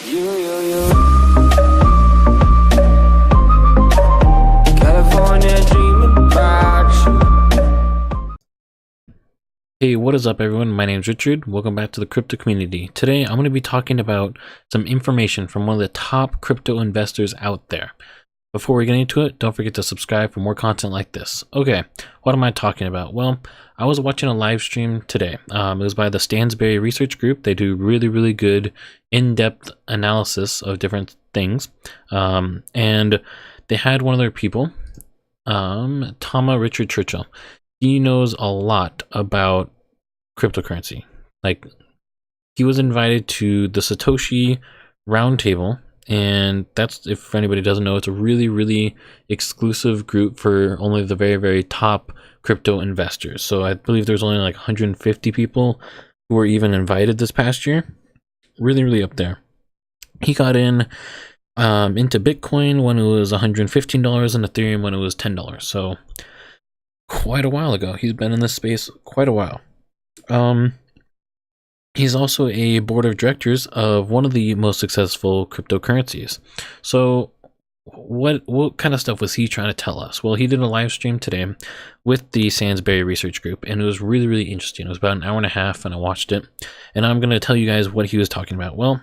California dreaming about you. Hey, what is up everyone? My name is Richard. Welcome back to the crypto community. Today I'm going to be talking about some information from one of the top crypto investors out there. Before we get into it, don't forget to subscribe for more content like this. Okay, what am I talking about? Well, I was watching a live stream today. It was by the Stansberry Research Group. They do really good in-depth analysis of different things. And they had one of their people, Tama Richard Churchouse. He knows a lot about cryptocurrency. Like, he was invited to the Satoshi Roundtable, and that's, if anybody doesn't know, it's a really exclusive group for only the very top crypto investors. So I believe there's only like 150 people who were even invited this past year. Really up there. He got in into Bitcoin when it was $115 and Ethereum when it was $10. So quite a while ago. He's been in this space quite a while. He's also a board of directors of one of the most successful cryptocurrencies. So what kind of stuff was he trying to tell us? Well, he did a live stream today with the Stansberry Research Group, and it was really interesting. It was about an hour and a half, and I watched it, and I'm going to tell you guys what he was talking about. Well,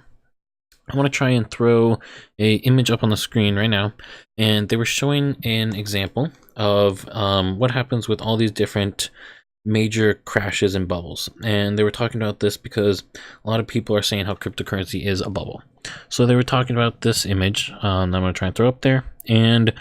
I want to try and throw a image up on the screen right now, and they were showing an example of what happens with all these different major crashes and bubbles. And they were talking about this because a lot of people are saying how cryptocurrency is a bubble. So they were talking about this image that I'm going to try and throw up there, and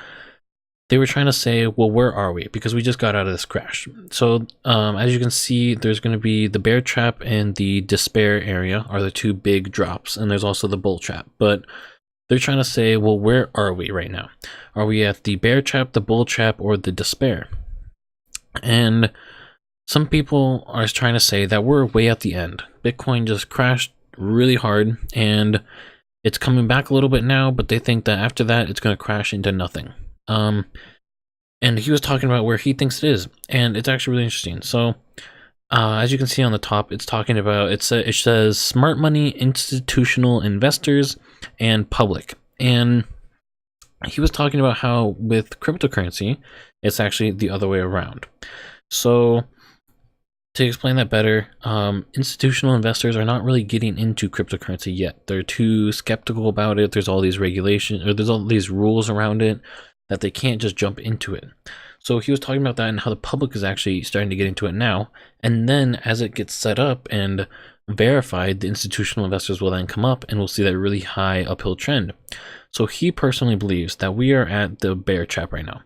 they were trying to say, well, where are we? Because we just got out of this crash. So as you can see, there's going to be the bear trap and the despair area are the two big drops, and there's also the bull trap. But they're trying to say, well, where are we right now? Are we at the bear trap, the bull trap, or the despair? And some people are trying to say that we're way at the end. Bitcoin just crashed really hard, and it's coming back a little bit now, but they think that after that, it's going to crash into nothing. And he was talking about where he thinks it is, and it's actually really interesting. So as you can see on the top, it's talking about, it says smart money, institutional investors, and public. And he was talking about how with cryptocurrency, it's actually the other way around. So to explain that better, institutional investors are not really getting into cryptocurrency yet. They're too skeptical about it. There's all these regulations, or there's all these rules around it that they can't just jump into it. So he was talking about that and how the public is actually starting to get into it now. And then as it gets set up and verified, the institutional investors will then come up, and we'll see that really high uphill trend. So he personally believes that we are at the bear trap right now,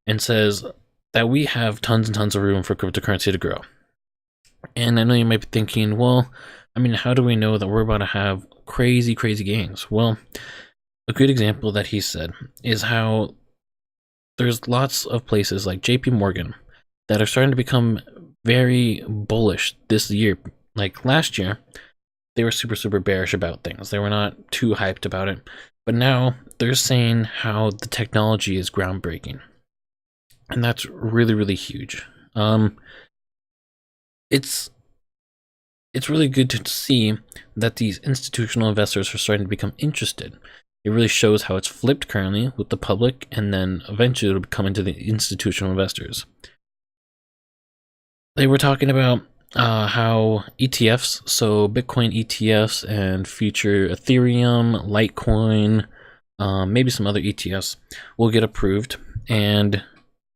and says that we have tons and tons of room for cryptocurrency to grow. And I know you might be thinking, well, I mean, how do we know that we're about to have crazy gains? Well, a good example that he said is how there's lots of places like JP Morgan that are starting to become very bullish this year. Like last year, they were super bearish about things. They were not too hyped about it. But now they're saying how the technology is groundbreaking. And that's really huge. It's really good to see that these institutional investors are starting to become interested. It really shows how it's flipped currently with the public, and then eventually it'll come into the institutional investors. They were talking about how ETFs, so Bitcoin ETFs and future Ethereum, Litecoin, maybe some other ETFs will get approved, and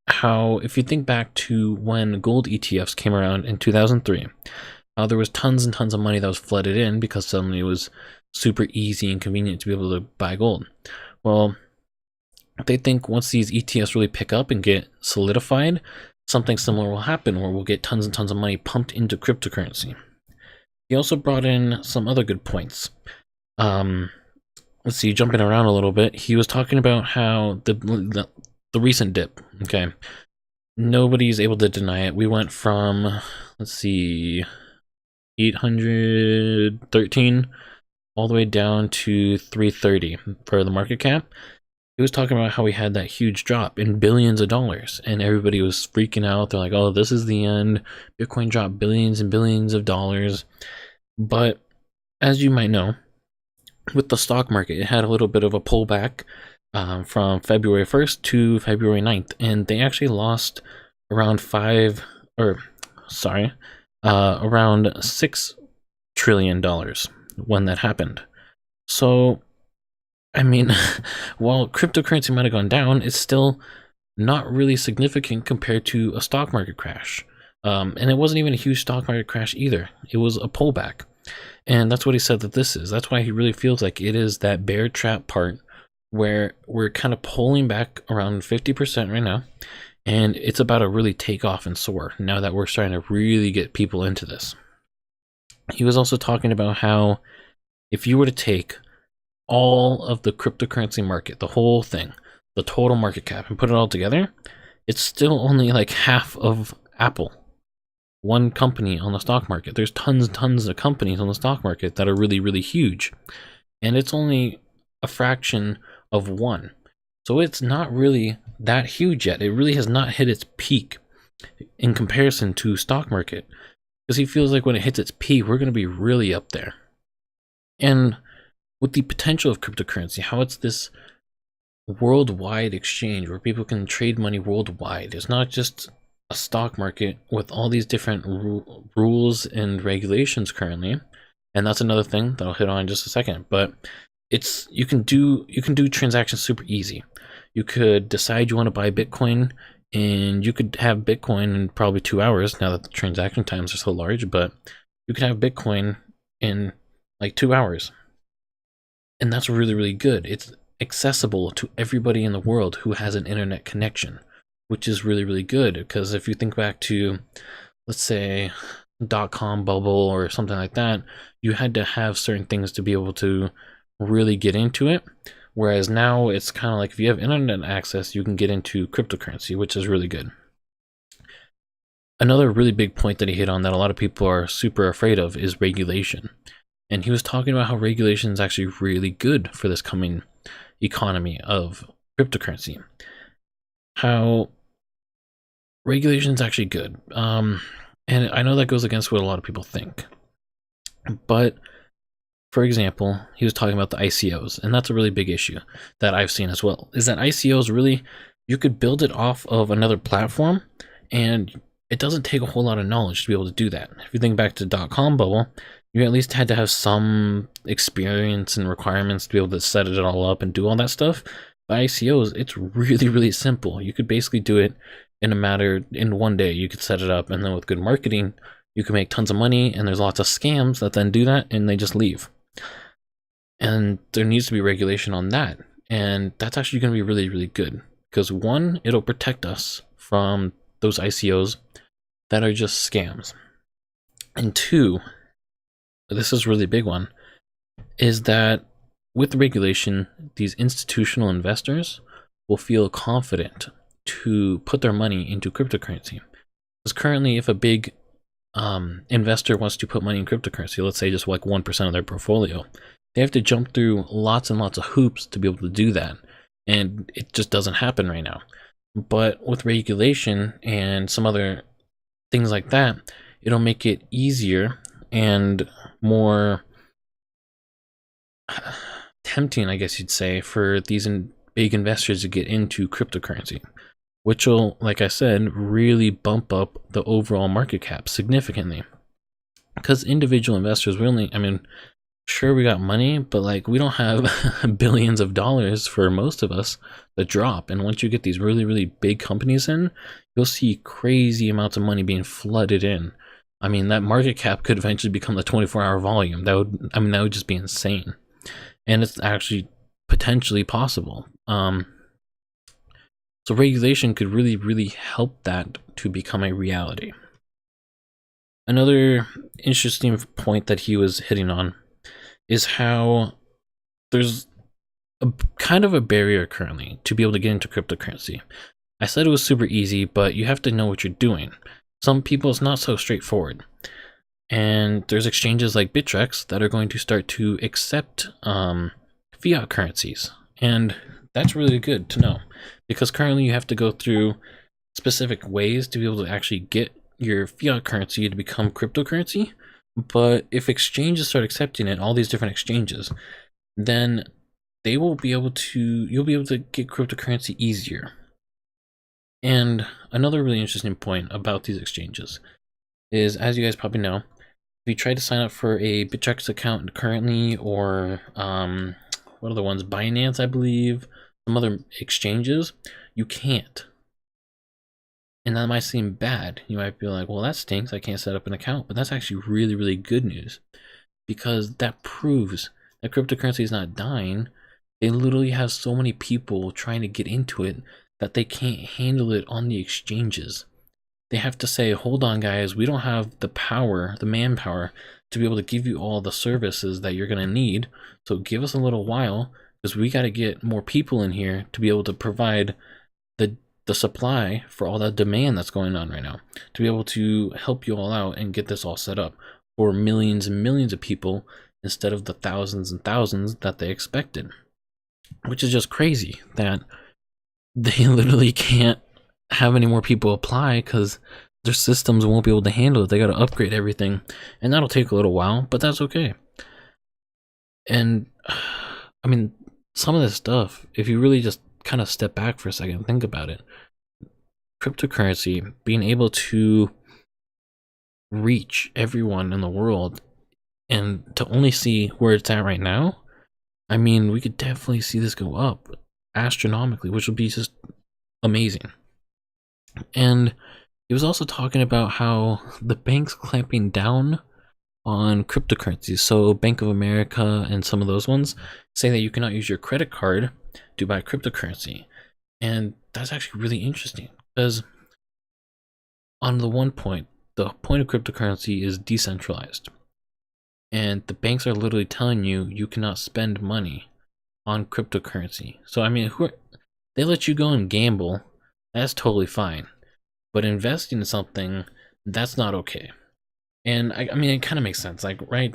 how, if you think back to when gold ETFs came around in 2003, there was tons and tons of money that was flooded in because suddenly it was super easy and convenient to be able to buy gold. Well, they think once these ETFs really pick up and get solidified, something similar will happen where we'll get tons and tons of money pumped into cryptocurrency. He also brought in some other good points. Let's see, jumping around a little bit, he was talking about how the recent dip, okay, nobody's able to deny it. We went from, let's see, 813 all the way down to 330 for the market cap. He was talking about how we had that huge drop in billions of dollars, and everybody was freaking out. They're like, oh, this is the end. Bitcoin dropped billions and billions of dollars. But as you might know, with the stock market, it had a little bit of a pullback from February 1st to February 9th, and they actually lost around around $6 trillion when that happened. So, I mean, while cryptocurrency might have gone down, it's still not really significant compared to a stock market crash. And it wasn't even a huge stock market crash either. It was a pullback. And that's what he said that this is. That's why he really feels like it is that bear trap part where we're kind of pulling back around 50% right now. And it's about to really take off and soar now that we're starting to really get people into this. He was also talking about how if you were to take all of the cryptocurrency market, the whole thing, the total market cap, and put it all together, it's still only like half of Apple. One company on the stock market. There's tons and tons of companies on the stock market that are really, really huge. And it's only a fraction of one. So it's not really that huge yet. It really has not hit its peak in comparison to stock market. Because he feels like when it hits its peak, we're going to be really up there. And with the potential of cryptocurrency, how it's this worldwide exchange where people can trade money worldwide. It's not just a stock market with all these different rules and regulations currently, and that's another thing that I'll hit on in just a second. But it's you can do transactions super easy. You could decide you want to buy Bitcoin, and you could have Bitcoin in probably 2 hours now that the transaction times are so large, but you can have Bitcoin in like 2 hours. And that's really, really good. It's accessible to everybody in the world who has an internet connection, which is really, really good. Because if you think back to, let's say, .com bubble or something like that, you had to have certain things to be able to really get into it. Whereas now it's kind of like if you have internet access, you can get into cryptocurrency, which is really good. Another really big point that he hit on that a lot of people are super afraid of is regulation. And he was talking about how regulation is actually really good for this coming economy of cryptocurrency. How regulation is actually good. And I know that goes against what a lot of people think. But, for example, he was talking about the ICOs. And that's a really big issue that I've seen as well. Is that ICOs really, you could build it off of another platform. And it doesn't take a whole lot of knowledge to be able to do that. If you think back to .com bubble, you at least had to have some experience and requirements to be able to set it all up and do all that stuff. By ICOs, it's really, really simple. You could basically do it in 1 day. You could set it up, and then with good marketing, you can make tons of money, and there's lots of scams that then do that, and they just leave. And there needs to be regulation on that. And that's actually going to be really, really good. Because one, it'll protect us from those ICOs that are just scams. And two, this is a really big one, is that with regulation, these institutional investors will feel confident to put their money into cryptocurrency. Because currently, if a big investor wants to put money in cryptocurrency, let's say just like 1% of their portfolio, they have to jump through lots and lots of hoops to be able to do that. And it just doesn't happen right now. But with regulation and some other things like that, it'll make it easier and more tempting, I guess you'd say, for these big investors to get into cryptocurrency, which will, like I said, really bump up the overall market cap significantly. Because individual investors, sure, we got money, but like we don't have billions of dollars for most of us to drop. And once you get these really, really big companies in, you'll see crazy amounts of money being flooded in. I mean, that market cap could eventually become the 24-hour volume. That would just be insane. And it's actually potentially possible. So regulation could really, really help that to become a reality. Another interesting point that he was hitting on is how there's a kind of a barrier currently to be able to get into cryptocurrency. I said it was super easy, but you have to know what you're doing. Some people, it's not so straightforward. And there's exchanges like Bittrex that are going to start to accept fiat currencies. And that's really good to know, because currently you have to go through specific ways to be able to actually get your fiat currency to become cryptocurrency. But if exchanges start accepting it, all these different exchanges, then you'll be able to get cryptocurrency easier. And another really interesting point about these exchanges is, as you guys probably know, if you try to sign up for a Bittrex account currently, or what are the ones, Binance, I believe, some other exchanges, you can't. And that might seem bad. You might be like, well, that stinks, I can't set up an account. But that's actually really, really good news, because that proves that cryptocurrency is not dying. They literally have so many people trying to get into it that they can't handle it on the exchanges. They have to say, hold on guys, we don't have the power, the manpower, to be able to give you all the services that you're going to need. So give us a little while, because we got to get more people in here to be able to provide the supply for all that demand that's going on right now, to be able to help you all out and get this all set up for millions and millions of people instead of the thousands and thousands that they expected. Which is just crazy that they literally can't have any more people apply, because their systems won't be able to handle it. They got to upgrade everything, and that'll take a little while, but that's okay. And I mean, some of this stuff, if you really just kind of step back for a second and think about it, cryptocurrency being able to reach everyone in the world, and to only see where it's at right now, I mean, we could definitely see this go up astronomically, which would be just amazing. And he was also talking about how the bank's clamping down on cryptocurrencies. So Bank of America and some of those ones say that you cannot use your credit card to buy cryptocurrency. And that's actually really interesting, because on the one point, the point of cryptocurrency is decentralized. And the banks are literally telling you you cannot spend money on cryptocurrency. So I mean, they let you go and gamble, that's totally fine. But investing in something, that's not okay. And I mean, it kind of makes sense, like, right?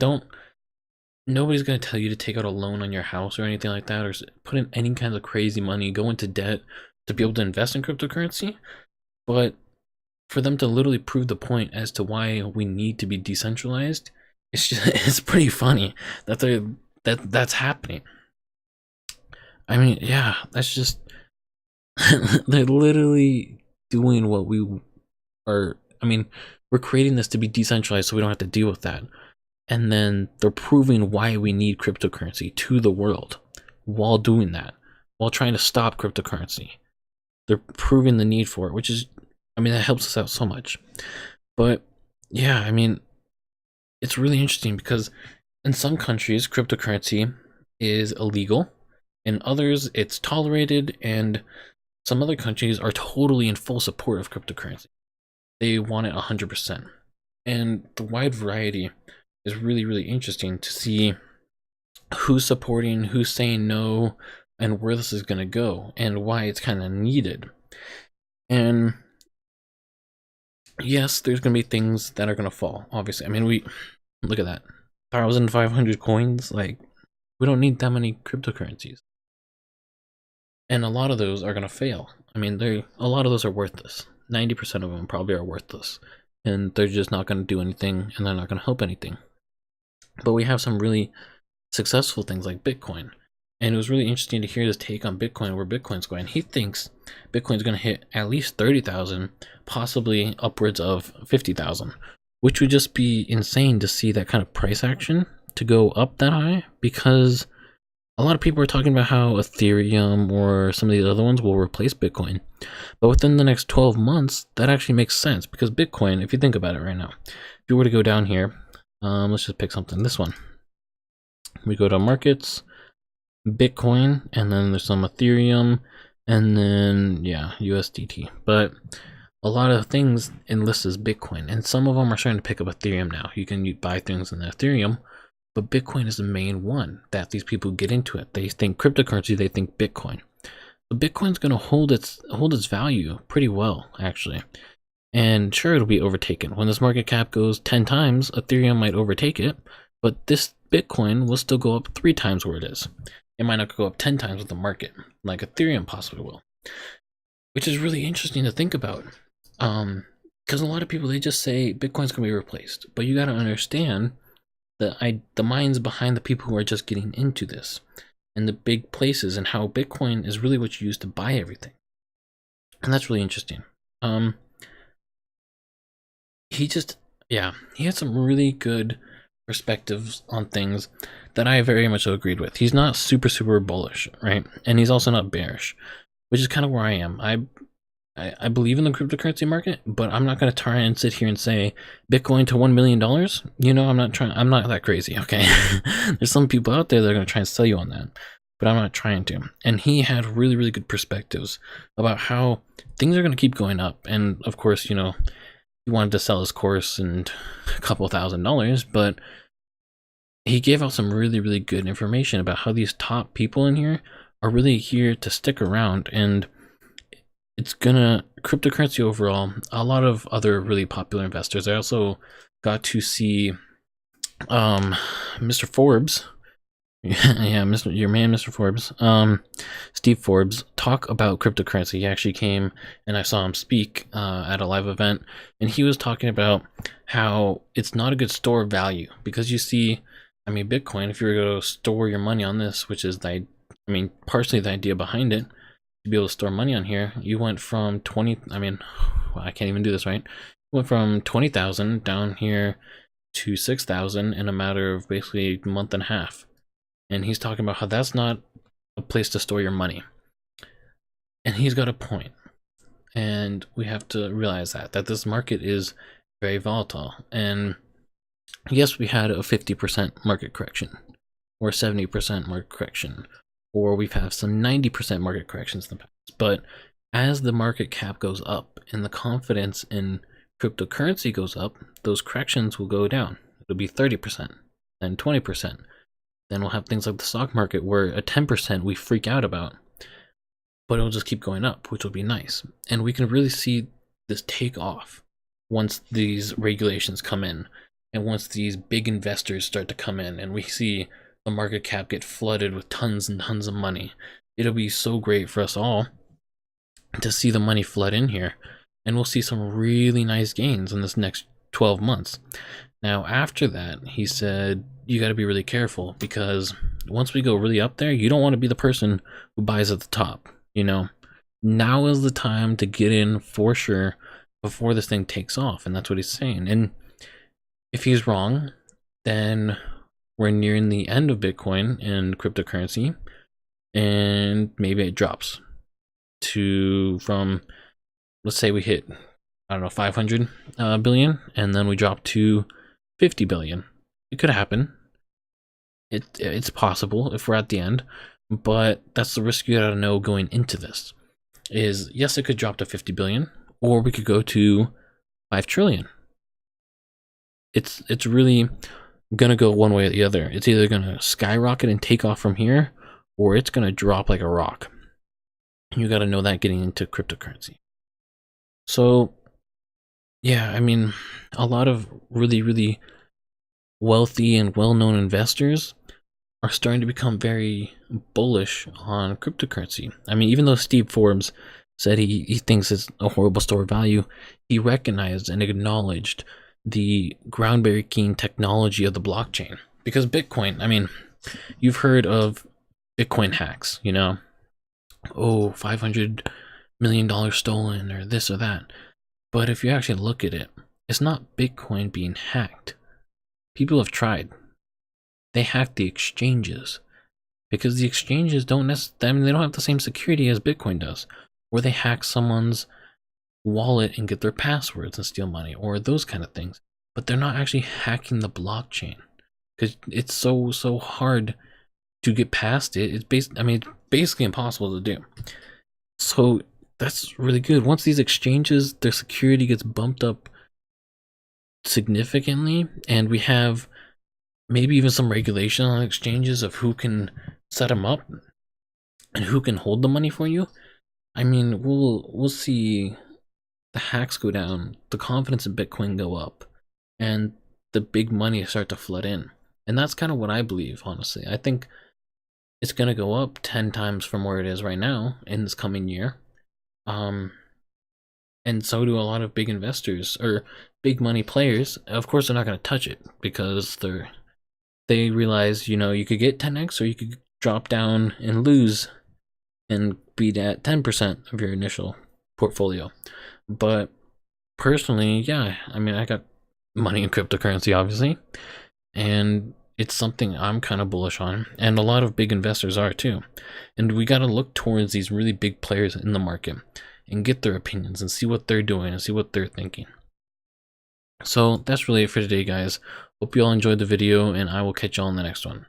Nobody's going to tell you to take out a loan on your house or anything like that, or put in any kind of crazy money, go into debt to be able to invest in cryptocurrency. But for them to literally prove the point as to why we need to be decentralized, it's pretty funny that that's happening. I mean, yeah, that's just they're literally doing what we are. I mean, we're creating this to be decentralized so we don't have to deal with that. And then they're proving why we need cryptocurrency to the world while doing that, while trying to stop cryptocurrency. They're proving the need for it, which is, I mean, that helps us out so much. But yeah, I mean, it's really interesting, because in some countries, cryptocurrency is illegal. In others, it's tolerated, and some other countries are totally in full support of cryptocurrency. They want it 100%. And the wide variety is really, really interesting to see who's supporting, who's saying no, and where this is going to go, and why it's kind of needed. And yes, there's going to be things that are going to fall, obviously. I mean, we look at that, 1,500 coins. Like, we don't need that many cryptocurrencies, and a lot of those are going to fail. I mean, a lot of those are worthless. 90% of them probably are worthless, and they're just not going to do anything, and they're not going to help anything. But we have some really successful things like Bitcoin. And it was really interesting to hear this take on Bitcoin, where Bitcoin's going. He thinks Bitcoin's going to hit at least 30,000, possibly upwards of 50,000, which would just be insane to see that kind of price action to go up that high, because a lot of people are talking about how Ethereum or some of these other ones will replace Bitcoin. But within the next 12 months, that actually makes sense, because Bitcoin, if you think about it right now, if you were to go down here, let's just pick something, this one. We go to markets, Bitcoin, and then there's some Ethereum, and then, yeah, USDT. But a lot of things in list as Bitcoin, and some of them are starting to pick up Ethereum now. You can buy things in Ethereum, but Bitcoin is the main one that these people get into it. They think cryptocurrency, they think Bitcoin. So Bitcoin's going to hold its value pretty well, actually. And sure, it'll be overtaken. When this market cap goes 10 times, Ethereum might overtake it, but this Bitcoin will still go up 3 times where it is. It might not go up 10 times with the market, like Ethereum possibly will. Which is really interesting to think about. Because a lot of people, they just say Bitcoin's going to be replaced. But you got to understand the minds behind the people who are just getting into this, and the big places, and how Bitcoin is really what you use to buy everything. And that's really interesting. He just, yeah, he had some really good perspectives on things that I very much agreed with. He's not super bullish, right? And he's also not bearish, which is kind of where I am. I believe in the cryptocurrency market, but I'm not going to try and sit here and say Bitcoin to $1 million. You know, I'm not that crazy, okay? There's some people out there that are going to try and sell you on that, but I'm not trying to. And he had really good perspectives about how things are going to keep going up. And of course, you know, he wanted to sell his course and a couple $1,000s, but he gave out some really good information about how these top people in here are really here to stick around. And it's gonna, cryptocurrency overall, a lot of other really popular investors. I also got to see Mr. Forbes, yeah, your man Mr. Forbes, Steve Forbes, talk about cryptocurrency. He actually came and I saw him speak at a live event, and he was talking about how it's not a good store of value, because you see, I mean, Bitcoin, if you were to store your money on this, which is partially the idea behind it, to be able to store money on here, you went from 20, I can't even do this right, went from 20,000 down here to 6,000 in a matter of basically a month and a half. And he's talking about how that's not a place to store your money. And he's got a point. And we have to realize that this market is very volatile. And yes, we had a 50% market correction, or 70% market correction, or we've had some 90% market corrections in the past. But as the market cap goes up and the confidence in cryptocurrency goes up, those corrections will go down. It'll be 30%, then 20%. Then we'll have things like the stock market where a 10% we freak out about, but it'll just keep going up, which will be nice. And we can really see this take off once these regulations come in, and once these big investors start to come in, and we see the market cap get flooded with tons and tons of money. It'll be so great for us all to see the money flood in here, and we'll see some really nice gains in this next 12 months. Now, after that, he said, you got to be really careful, because once we go really up there, you don't want to be the person who buys at the top. You know, now is the time to get in for sure before this thing takes off. And that's what he's saying. And if he's wrong, then we're nearing the end of Bitcoin and cryptocurrency, and maybe it drops from, let's say we hit, I don't know, 500 billion, and then we drop to 50 billion. It could happen. It's possible if we're at the end, but that's the risk you gotta know going into this. Is yes, it could drop to 50 billion, or we could go to 5 trillion. It's really gonna go one way or the other. It's either gonna skyrocket and take off from here, or it's gonna drop like a rock. You gotta know that getting into cryptocurrency. So yeah, I mean, a lot of really wealthy and well-known investors are starting to become very bullish on cryptocurrency. I mean, even though Steve Forbes said he thinks it's a horrible store of value, he recognized and acknowledged the groundbreaking technology of the blockchain. Because Bitcoin, I mean, you've heard of Bitcoin hacks, you know, oh, $500 million stolen or this or that. But if you actually look at it, it's not Bitcoin being hacked. People have tried. They hacked the exchanges, because the exchanges don't necessarily, I mean, they don't have the same security as Bitcoin does, where they hack someone's wallet and get their passwords and steal money, or those kind of things. But they're not actually hacking the blockchain, because it's so hard to get past it. It's basically impossible to do. So that's really good. Once these exchanges, their security gets bumped up significantly, and we have maybe even some regulation on exchanges of who can set them up and who can hold the money for you. I mean, we'll see the hacks go down, the confidence in Bitcoin go up, and the big money start to flood in. And that's kind of what I believe, honestly. I think it's going to go up 10 times from where it is right now in this coming year. And so do a lot of big investors or big money players. Of course, they're not going to touch it because they're they realized, you know, you could get 10x or you could drop down and lose and be at 10% of your initial portfolio. But personally, yeah, I mean, I got money in cryptocurrency, obviously, and it's something I'm kind of bullish on, and a lot of big investors are too. And we got to look towards these really big players in the market and get their opinions and see what they're doing and see what they're thinking. So that's really it for today, guys. Hope you all enjoyed the video, and I will catch y'all in the next one.